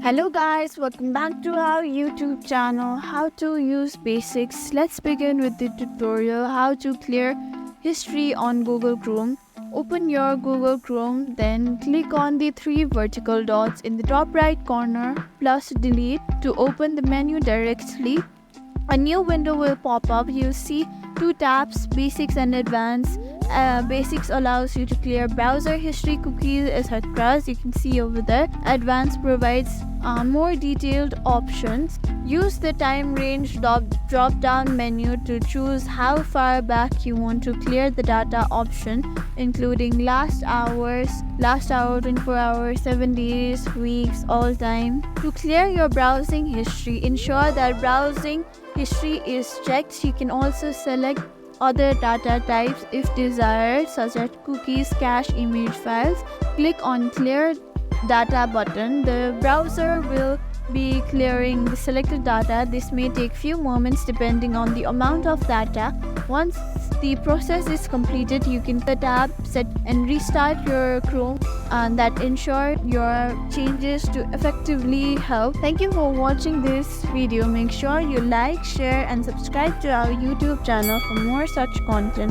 Hello guys, welcome back to our YouTube channel, How to Use Basics. Let's begin with the tutorial how to clear history on Google Chrome. Open your Google Chrome, then click on the three vertical dots in the top right corner plus delete to open the menu directly. A new window will pop up. You'll see two tabs, Basics and Advanced. Basics allows you to clear browser history, cookies, etc. You can see over there. Advanced provides more detailed options. Use the time range drop down menu to choose how far back you want to clear the data option, including last hour, 24 hours, 7 days, weeks, all time. To clear your browsing history, ensure that browsing history is checked. You can also select other data types if desired, such as cookies, cache, image files. Click on Clear Data button. The browser will be clearing the selected data. This may take few moments depending on the amount of data. Once the process is completed, you can the tab set and restart your Chrome, and that ensure your changes to effectively help. Thank you for watching this video. Make sure you like, share and subscribe to our YouTube channel for more such content.